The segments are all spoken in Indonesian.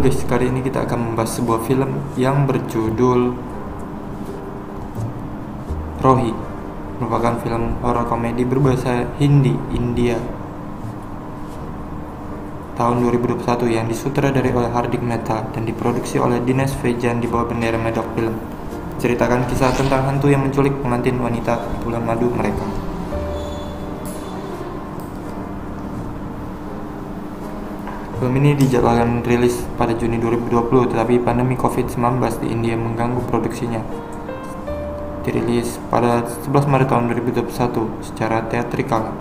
guys, kali ini kita akan membahas sebuah film yang berjudul Rohi. Merupakan film horor komedi berbahasa Hindi India tahun 2021 yang disutradarai oleh Hardik Mehta dan diproduksi oleh Dinesh Vejan di bawah bendera Medok Film. Ceritakan kisah tentang hantu yang menculik pengantin wanita di bulan madu mereka. Film ini dijadwalkan rilis pada Juni 2020, tetapi pandemi COVID-19 di India mengganggu produksinya. Dirilis pada 11 Maret tahun 2021 secara teatrikal.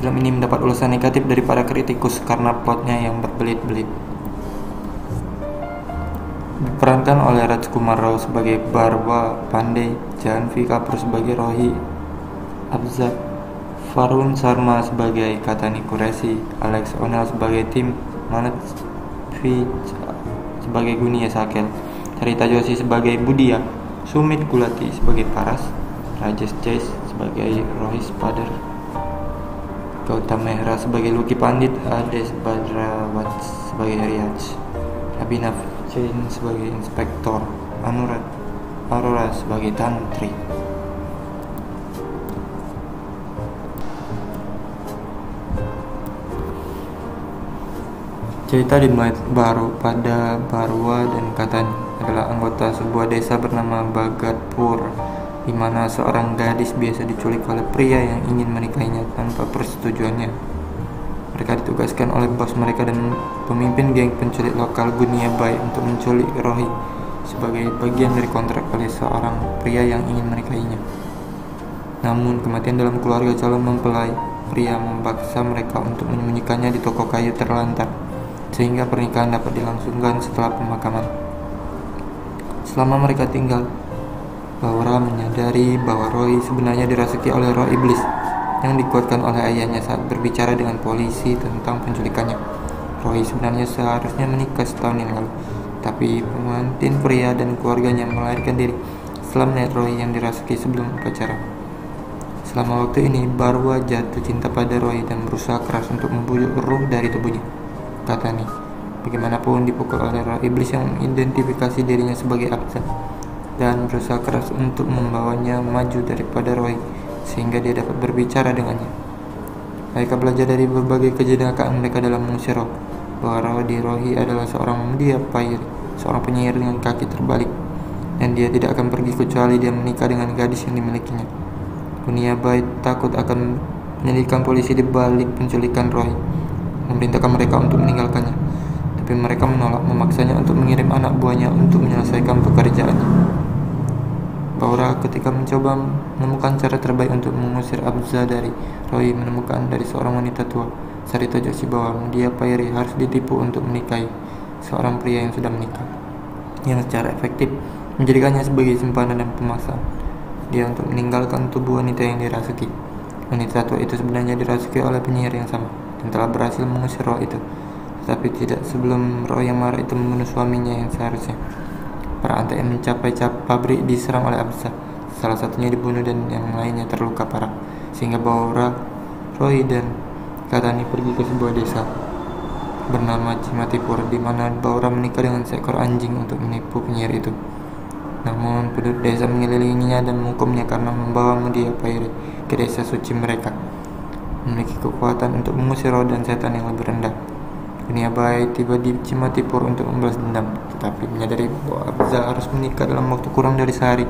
Film ini mendapat ulasan negatif dari para kritikus karena plotnya yang berbelit-belit. Diperankan oleh Rajkumar Rao sebagai Barwa Pandey, Janvi Kapoor sebagai Rohi, Abzal Varun Sharma sebagai Katani Qureshi, Alex O'Neill sebagai Tim, Manoj Vij sebagai Gunia Sakel, Sarita Joshi sebagai Budia, Sumit Gulati sebagai Paras, Rajesh Jais sebagai Rohis Padar, Gautam Mehra sebagai Luki Pandit, Ades Badrawat sebagai Riyaj, Abhinav Jain sebagai Inspektor, Anurag Arora sebagai Tantri. Cerita dimulai baru pada Barwa dan Katani adalah anggota sebuah desa bernama Bhagatpur, di mana seorang gadis biasa diculik oleh pria yang ingin menikahinya tanpa persetujuannya. Mereka ditugaskan oleh bos mereka dan pemimpin geng penculik lokal Gunia Bai untuk menculik Rohi sebagai bagian dari kontrak oleh seorang pria yang ingin menikahinya. Namun kematian dalam keluarga calon mempelai pria memaksa mereka untuk menyembunyikannya di toko kayu terlantar, sehingga pernikahan dapat dilangsungkan setelah pemakaman. Selama mereka tinggal, Baura menyadari bahwa Rohi sebenarnya dirasuki oleh roh iblis yang dikuatkan oleh ayahnya saat berbicara dengan polisi tentang penculikannya. Rohi sebenarnya seharusnya menikah setahun yang lalu, tapi pengantin pria dan keluarganya melarikan diri setelah melihat Rohi yang dirasuki sebelum upacara. Selama waktu ini, Barwa jatuh cinta pada Rohi dan berusaha keras untuk membujuk ruh dari tubuhnya. Katani bagaimanapun dipukul oleh roh iblis yang mengidentifikasi dirinya sebagai Abzal dan berusaha keras untuk membawanya maju daripada Rohi sehingga dia dapat berbicara dengannya. Mereka belajar dari berbagai kejenakaan mereka dalam mengusir roh bahwa Rohi adalah seorang Mudia Pairi, seorang penyihir dengan kaki terbalik, dan dia tidak akan pergi kecuali dia menikah dengan gadis yang dimilikinya. Gunia Bai takut akan penyelidikan polisi di balik penculikan Rohi, memerintahkan mereka untuk meninggalkannya, tapi mereka menolak, memaksanya untuk mengirim anak buahnya untuk menyelesaikan pekerjaannya. Baura ketika mencoba menemukan cara terbaik untuk mengusir Abza dari Rohi menemukan dari seorang wanita tua, Sarita Joshi, bahwa Mudia Pairi harus ditipu untuk menikahi seorang pria yang sudah menikah, yang secara efektif menjadikannya sebagai simpanan dan pemaksaan dia untuk meninggalkan tubuh wanita yang dirasuki. Wanita tua itu sebenarnya dirasuki oleh penyihir yang sama dan telah berhasil mengusir roh itu, tetapi tidak sebelum roh yang marah itu membunuh suaminya yang seharusnya. Para antek yang mencapai pabrik diserang oleh Abza, salah satunya dibunuh dan yang lainnya terluka parah, sehingga Baura, Rohi dan Katani pergi ke sebuah desa bernama Cimatipur, di mana Baura menikah dengan seekor anjing untuk menipu penyihir itu. Namun penduduk desa mengelilinginya dan menghukumnya karena membawa Mudia Pairi ke desa suci mereka, memiliki kekuatan untuk mengusir roh dan setan yang lebih rendah. Gunia Bai tiba di Cimatipur untuk membalas dendam, tetapi menyadari bahwa Abza harus menikah dalam waktu kurang dari sehari.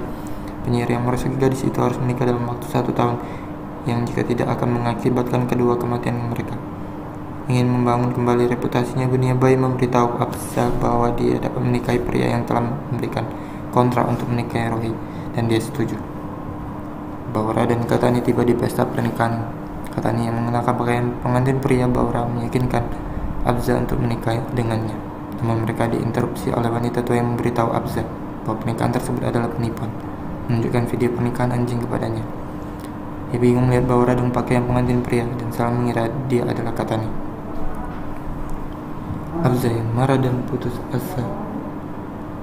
Penyihir yang merasuki gadis itu harus menikah dalam waktu 1 tahun, yang jika tidak akan mengakibatkan kedua kematian mereka. Ingin membangun kembali reputasinya, Gunia Bai memberitahu Abza bahwa dia dapat menikahi pria yang telah memberikan kontrak untuk menikahi Rohi, dan dia setuju. Baura dan Katani tiba di pesta pernikahan. Katani yang mengenakan pakaian pengantin pria Baura meyakinkan Abza untuk menikah dengannya, namun mereka diinterupsi oleh wanita tua yang memberitahu Abza bahwa pernikahan tersebut adalah penipuan, menunjukkan video pernikahan anjing kepadanya. Dia bingung melihat Baura dengan pakaian pengantin pria dan salah mengira dia adalah Katani. Abza yang marah dan putus asa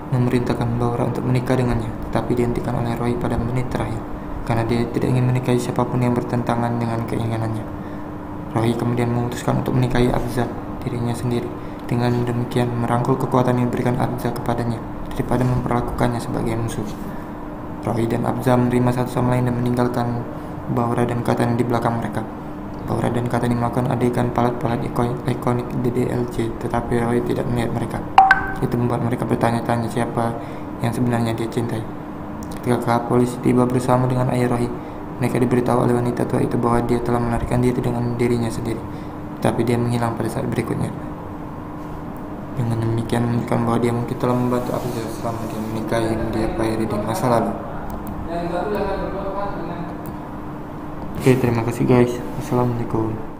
memerintahkan Baura untuk menikah dengannya, tetapi dihentikan oleh Rohi pada menit terakhir karena dia tidak ingin menikahi siapapun yang bertentangan dengan keinginannya. Rohi kemudian memutuskan untuk menikahi Abza, dirinya sendiri, dengan demikian merangkul kekuatan yang diberikan Abza kepadanya daripada memperlakukannya sebagai musuh. Roy dan Abza menerima satu sama lain dan meninggalkan Baura dan Katani di belakang mereka. Baura dan Katani melakukan adegan palat-palat ikonik DDLC, tetapi Roy tidak melihat mereka. Itu membuat mereka bertanya-tanya siapa yang sebenarnya dia cintai. Ketika polisi tiba bersama dengan ayah Roy, mereka diberitahu oleh wanita tua itu bahwa dia telah melarikan diri dengan dirinya sendiri, tapi dia menghilang pada saat berikutnya. Dengan demikian menunjukkan bahwa dia mungkin telah membantu Abza selama dia menikahi dia Pairi di masa lalu. Oke, terima kasih guys. Assalamualaikum.